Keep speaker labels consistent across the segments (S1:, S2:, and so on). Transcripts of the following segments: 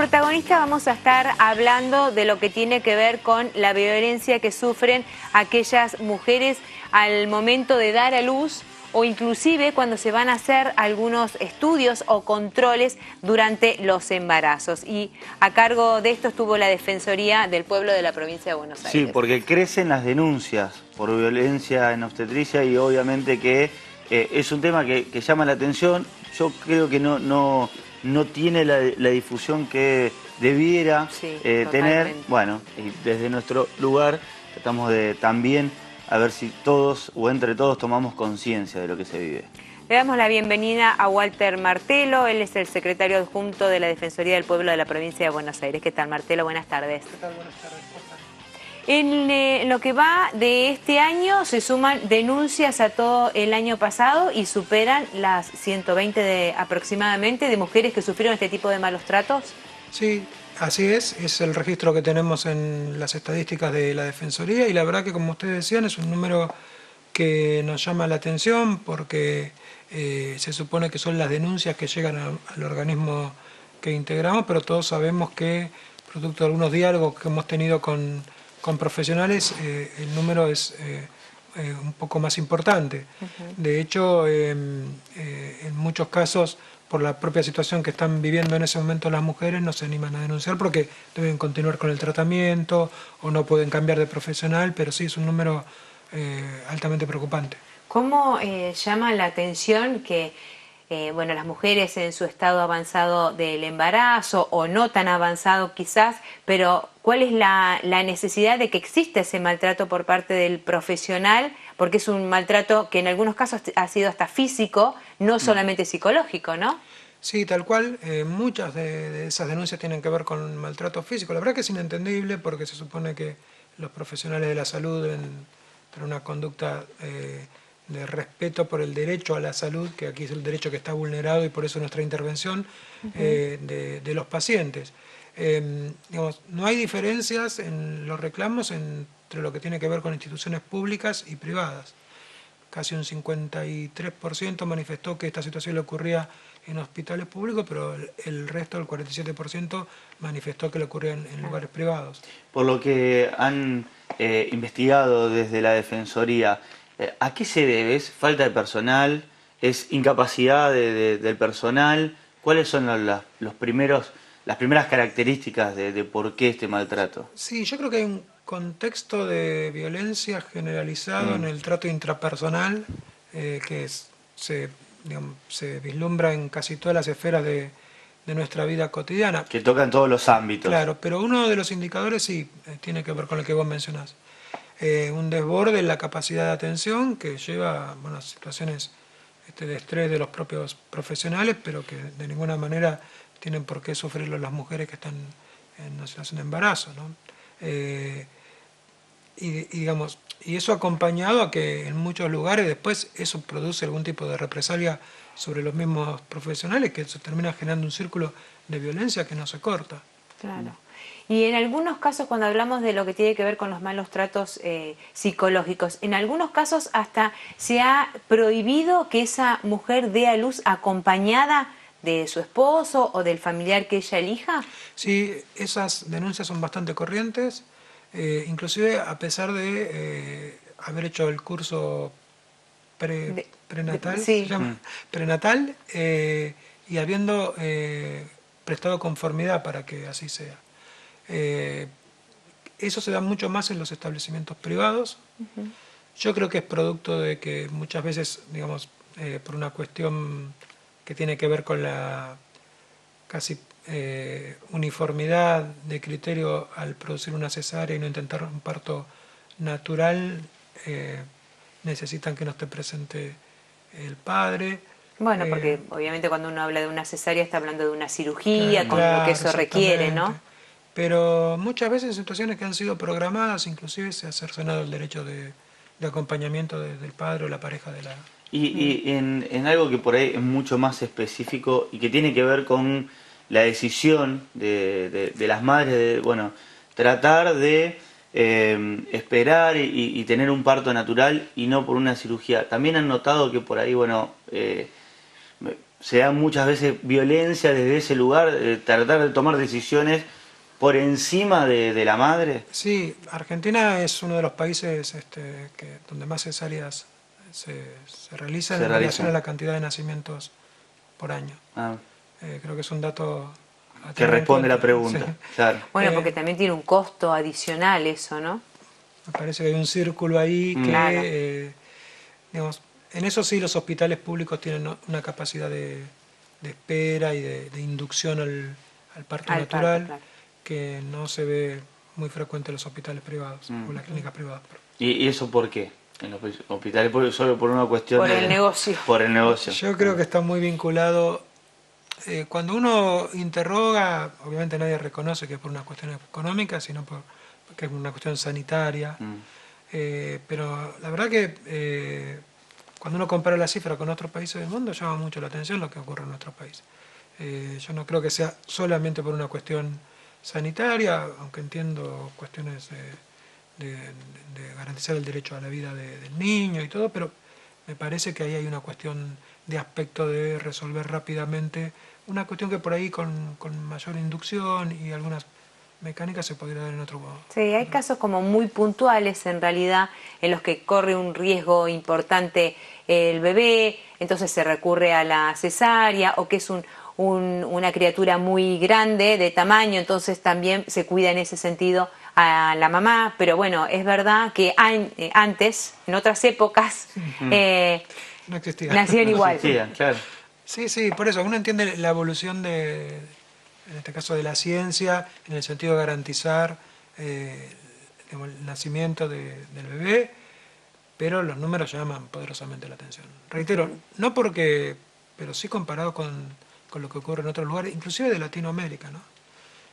S1: protagonistas vamos a estar hablando de lo que tiene que ver con la violencia que sufren aquellas mujeres al momento de dar a luz o inclusive cuando se van a hacer algunos estudios o controles durante los embarazos. Y a cargo de esto estuvo la Defensoría del Pueblo de la provincia de Buenos Aires.
S2: Sí, porque crecen las denuncias por violencia en obstetricia y obviamente que es un tema que llama la atención. Yo creo que no tiene la difusión que debiera tener. Bueno, y desde nuestro lugar tratamos de también a ver si todos o entre todos tomamos conciencia de lo que se vive.
S1: Le damos la bienvenida a Walter Martelo, él es el secretario adjunto de la Defensoría del Pueblo de la provincia de Buenos Aires. ¿Qué tal, Martelo? Buenas tardes.
S3: ¿Qué tal? Buenas tardes.
S1: En lo que va de este año se suman denuncias a todo el año pasado y superan las 120 aproximadamente de mujeres que sufrieron este tipo de malos tratos.
S3: Sí, así es el registro que tenemos en las estadísticas de la Defensoría y la verdad que, como ustedes decían, es un número que nos llama la atención porque se supone que son las denuncias que llegan al organismo que integramos, pero todos sabemos que, producto de algunos diálogos que hemos tenido con profesionales, el número es un poco más importante. De hecho, en muchos casos, por la propia situación que están viviendo en ese momento las mujeres, no se animan a denunciar porque deben continuar con el tratamiento o no pueden cambiar de profesional, pero sí es un número altamente preocupante.
S1: ¿Cómo llama la atención que bueno, las mujeres en su estado avanzado del embarazo o no tan avanzado quizás, pero cuál es la necesidad de que exista ese maltrato por parte del profesional? Porque es un maltrato que en algunos casos ha sido hasta físico, no solamente psicológico, ¿no? Sí, tal cual. Muchas de esas denuncias tienen que ver con maltrato físico. La verdad que es inentendible porque se supone que los profesionales de la salud deben tener una conducta de respeto por el derecho a la salud, que aquí es el derecho que está vulnerado y por eso nuestra intervención de los pacientes. Digamos, no hay diferencias en los reclamos entre lo que tiene que ver con instituciones públicas y privadas. Casi un 53% manifestó que esta situación le ocurría en hospitales públicos, pero el resto, el 47%, manifestó que le ocurría en lugares privados.
S2: Por lo que han investigado desde la Defensoría, ¿a qué se debe? ¿Es falta de personal? ¿Es incapacidad del personal? ¿Cuáles son las primeras características de por qué este maltrato?
S3: Sí, yo creo que hay un contexto de violencia generalizado en el trato intrapersonal que se vislumbra en casi todas las esferas de nuestra vida cotidiana.
S2: Que toca en todos los ámbitos.
S3: Claro, pero uno de los indicadores sí tiene que ver con lo que vos mencionás. Un desborde en la capacidad de atención que lleva a situaciones de estrés de los propios profesionales, pero que de ninguna manera tienen por qué sufrirlo las mujeres que están en una situación de embarazo, ¿no? Y eso acompañado a que en muchos lugares después eso produce algún tipo de represalia sobre los mismos profesionales, que se termina generando un círculo de violencia que no se corta.
S1: Claro. Y en algunos casos, cuando hablamos de lo que tiene que ver con los malos tratos psicológicos, en algunos casos hasta se ha prohibido que esa mujer dé a luz acompañada de su esposo o del familiar que ella elija.
S3: Sí, esas denuncias son bastante corrientes, inclusive a pesar de haber hecho el curso prenatal,
S1: sí.
S3: se llama, prenatal, y habiendo prestado conformidad para que así sea. Eso se da mucho más en los establecimientos privados. Yo creo que es producto de que muchas veces, digamos, por una cuestión que tiene que ver con la casi uniformidad de criterio al producir una cesárea y no intentar un parto natural, necesitan que no esté presente el padre.
S1: Bueno, porque obviamente cuando uno habla de una cesárea está hablando de una cirugía, con lo que eso requiere, ¿no?
S3: Pero muchas veces en situaciones que han sido programadas, inclusive se ha cercenado el derecho de acompañamiento del padre o la pareja de la...
S2: Y en algo que por ahí es mucho más específico y que tiene que ver con la decisión de las madres de, bueno, tratar de esperar y tener un parto natural y no por una cirugía. También han notado que por ahí, bueno, se da muchas veces violencia desde ese lugar, tratar de tomar decisiones por encima de la madre.
S3: Sí, Argentina es uno de los países donde más cesáreas se realizan en relación a la cantidad de nacimientos por año.
S2: Ah.
S3: Creo que es un dato a
S2: Que
S3: tener en
S2: responde
S3: cuenta.
S2: la pregunta,
S3: Sí.
S2: claro.
S1: Bueno, porque también tiene un costo adicional eso, ¿no?
S3: Me parece que hay un círculo ahí que,
S1: Claro.
S3: digamos, en eso sí los hospitales públicos tienen una capacidad de espera y de inducción al parto natural,
S1: claro.
S3: que no se ve muy frecuente en los hospitales privados o en las clínicas privadas.
S2: ¿Y eso por qué? En los hospitales solo por una cuestión
S1: Por el negocio.
S2: Por el negocio.
S3: Yo creo que está muy vinculado. Cuando uno interroga, obviamente nadie reconoce que es por una cuestión económica, sino porque es una cuestión sanitaria. Pero la verdad que cuando uno compara la cifra con otros países del mundo, llama mucho la atención lo que ocurre en nuestro país. Yo no creo que sea solamente por una cuestión sanitaria, aunque entiendo cuestiones de garantizar el derecho a la vida del niño y todo, pero me parece que ahí hay una cuestión de aspecto de resolver rápidamente, una cuestión que por ahí con mayor inducción y algunas mecánicas se podría dar en otro modo.
S1: Sí, hay casos como muy puntuales en realidad en los que corre un riesgo importante el bebé, entonces se recurre a la cesárea, o que es una criatura muy grande de tamaño, entonces también se cuida en ese sentido a la mamá. Pero bueno, es verdad que antes, en otras épocas,
S3: No existía.
S1: nacían igual.
S2: Existía, claro.
S3: Sí, sí, por eso uno entiende la evolución en este caso de la ciencia, en el sentido de garantizar digamos, el nacimiento del bebé, pero los números llaman poderosamente la atención. Reitero, no porque, pero sí comparado con lo que ocurre en otros lugares, inclusive de Latinoamérica, ¿no?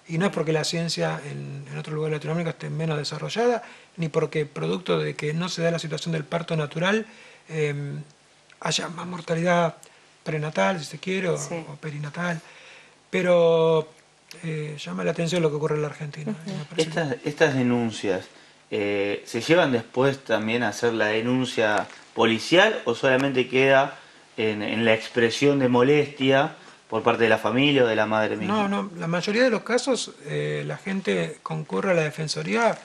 S3: Y no es porque la ciencia en otros lugares de Latinoamérica esté menos desarrollada, ni porque producto de que no se da la situación del parto natural, haya más mortalidad prenatal, si se quiere,
S1: Sí.
S3: o perinatal. Pero llama la atención lo que ocurre en la Argentina. Y me parece
S2: Estas denuncias, ¿se llevan después también a hacer la denuncia policial o solamente queda en la expresión de molestia por parte de la familia o de la madre misma?
S3: No, la mayoría de los casos la gente concurre a la Defensoría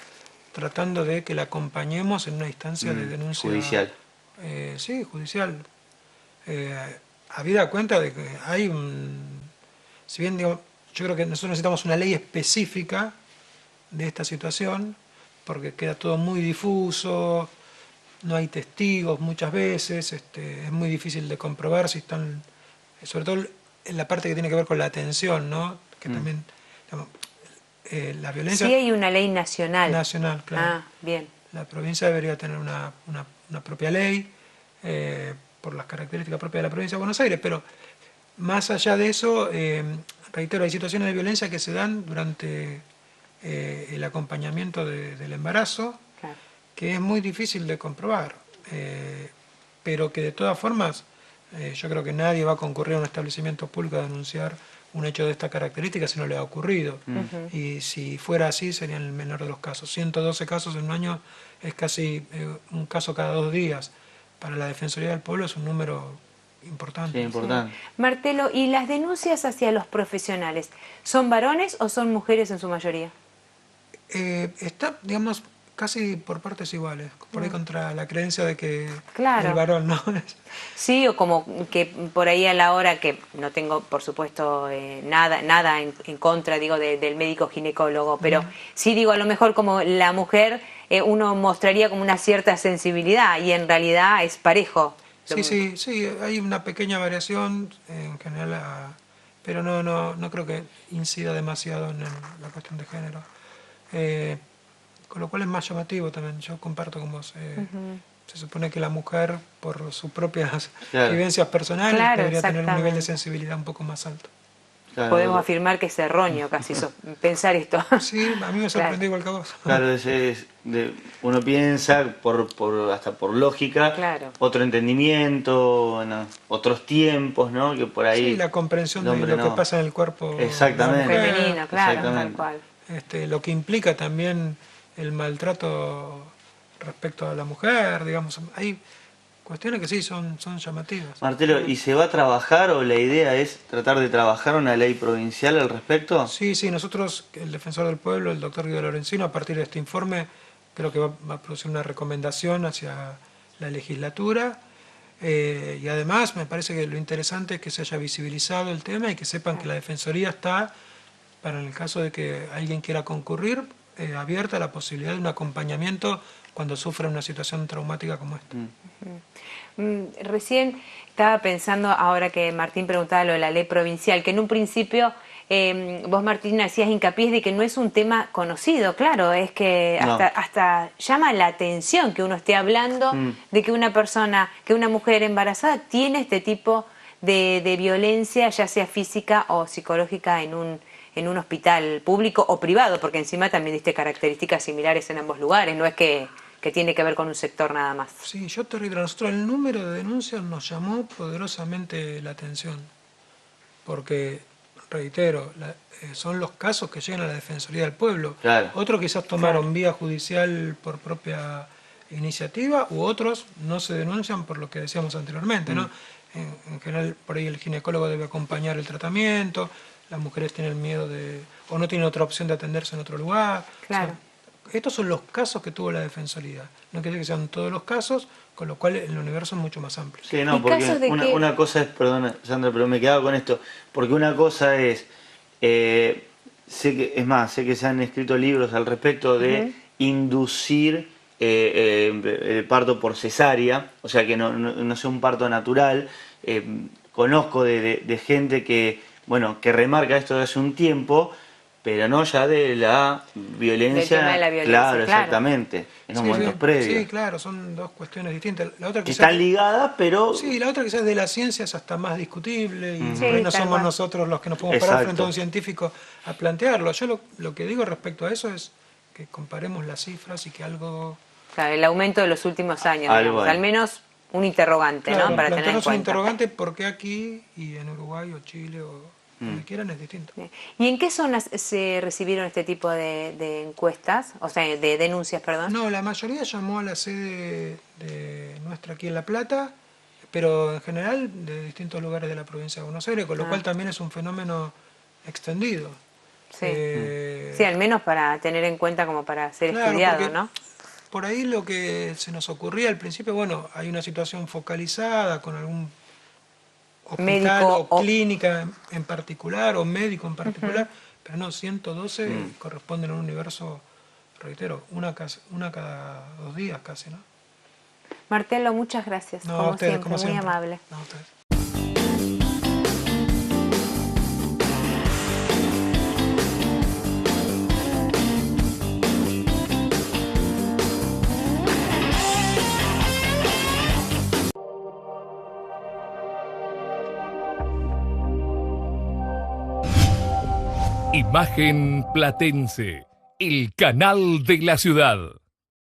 S3: tratando de que la acompañemos en una instancia de denuncia
S2: judicial.
S3: Sí, judicial. Habida cuenta de que hay si bien digo, yo creo que nosotros necesitamos una ley específica de esta situación, porque queda todo muy difuso, no hay testigos muchas veces, es muy difícil de comprobar si están, sobre todo en la parte que tiene que ver con la atención, ¿no? Que también, digamos, la violencia...
S1: Sí hay una ley nacional.
S3: Nacional, claro.
S1: Ah, bien.
S3: La provincia debería tener una propia ley, por las características propias de la provincia de Buenos Aires, pero más allá de eso, reitero, hay situaciones de violencia que se dan durante el acompañamiento del embarazo,
S1: Claro.
S3: que es muy difícil de comprobar, pero que de todas formas yo creo que nadie va a concurrir a un establecimiento público a denunciar un hecho de esta característica si no le ha ocurrido. Y si fuera así sería el menor de los casos. 112 casos en un año es casi un caso cada 2 días. Para la Defensoría del Pueblo es un número importante.
S2: Sí, importante.
S1: Martelo, ¿y las denuncias hacia los profesionales son varones o son mujeres en su mayoría?
S3: Está, digamos, casi por partes iguales, por ahí contra la creencia de que
S1: Claro.
S3: el varón no es.
S1: Sí, o como que por ahí a la hora, que no tengo por supuesto nada en contra, digo, del médico ginecólogo, pero sí digo, a lo mejor como la mujer uno mostraría como una cierta sensibilidad y en realidad es parejo.
S3: Sí, hay una pequeña variación en general, pero no creo que incida demasiado en la cuestión de género. Con lo cual es más llamativo también. Yo comparto con vos. Se supone que la mujer, por sus propias vivencias personales,
S1: Claro,
S3: debería tener un nivel de
S1: exactamente.
S3: sensibilidad un poco más alto.
S2: Claro,
S1: Podemos afirmar que es erróneo casi pensar esto.
S3: Sí, a mí me sorprendió igual que a vos.
S2: Claro, uno piensa hasta por lógica,
S1: Claro.
S2: otro entendimiento, bueno, otros tiempos, ¿no? Que por ahí
S3: Sí, la comprensión
S2: el
S3: de
S2: hombre
S3: lo que
S2: no.
S3: pasa en el cuerpo
S2: Exactamente.
S3: de la mujer,
S1: Femenino, claro,
S2: Exactamente.
S1: tal cual.
S3: lo que implica también el maltrato respecto a la mujer, digamos. Hay cuestiones que sí son llamativas.
S2: Martelo, ¿y se va a trabajar o la idea es tratar de trabajar una ley provincial al respecto?
S3: Sí, nosotros, el defensor del pueblo, el doctor Guido Lorenzino, a partir de este informe, creo que va a producir una recomendación hacia la legislatura. Y además me parece que lo interesante es que se haya visibilizado el tema y que sepan que la Defensoría está, para en el caso de que alguien quiera concurrir, abierta a la posibilidad de un acompañamiento cuando sufra una situación traumática como esta.
S1: Recién estaba pensando, ahora que Martín preguntaba lo de la ley provincial, que en un principio vos, Martín, hacías hincapié de que no es un tema conocido. Claro, es que hasta llama la atención que uno esté hablando de que una persona, que una mujer embarazada tiene este tipo de violencia, ya sea física o psicológica, en un hospital público o privado, porque encima también diste características similares en ambos lugares, no es que tiene que ver con un sector nada más.
S3: Sí, yo te reitero, a nosotros el número de denuncias nos llamó poderosamente la atención, porque, reitero, son los casos que llegan a la Defensoría del Pueblo.
S2: Claro.
S3: Otros quizás tomaron vía judicial por propia iniciativa, u otros no se denuncian por lo que decíamos anteriormente, ¿no? En general, por ahí el ginecólogo debe acompañar el tratamiento, las mujeres tienen miedo o no tienen otra opción de atenderse en otro lugar.
S1: Claro.
S3: O sea, estos son los casos que tuvo la Defensoría. No quiere decir que sean todos los casos, con lo cual el universo es mucho más amplio.
S2: Sí, no, porque una cosa es, perdona, Sandra, pero me quedaba con esto, porque una cosa es, sé que se han escrito libros al respecto de inducir el parto por cesárea, o sea que no sea un parto natural. Conozco de gente que remarca esto de hace un tiempo, pero no ya de la violencia.
S1: Del tema de la violencia,
S2: claro, exactamente, en los momentos previos.
S3: Sí, claro, son dos cuestiones distintas. La otra
S2: que están ligadas, pero...
S3: Sí, la otra quizás de la ciencia es hasta más discutible y
S1: Sí,
S3: no somos nosotros los que nos podemos parar frente a un científico a plantearlo. Yo lo que digo respecto a eso es que comparemos las cifras y que algo...
S1: Claro, el aumento de los últimos años, digamos, al menos un interrogante,
S3: claro,
S1: ¿no? Para tener en cuenta.
S3: Un interrogante por qué aquí y en Uruguay o Chile o donde quieran es distinto.
S1: ¿Y en qué zonas se recibieron este tipo de encuestas, o sea, de denuncias, perdón?
S3: No, la mayoría llamó a la sede de nuestra aquí en La Plata, pero en general de distintos lugares de la provincia de Buenos Aires, con lo cual también es un fenómeno extendido.
S1: Sí. Sí, al menos para tener en cuenta como para ser estudiado, ¿no?
S3: Por ahí lo que se nos ocurría al principio, bueno, hay una situación focalizada con algún hospital médico, o clínica en particular, o médico en particular, pero no, 112 corresponden a un universo, reitero, una cada 2 días casi, ¿no?
S1: Martelo, muchas gracias,
S3: no, como siempre,
S1: muy amable.
S3: No, a ustedes.
S4: Imagen Platense, el canal de la ciudad.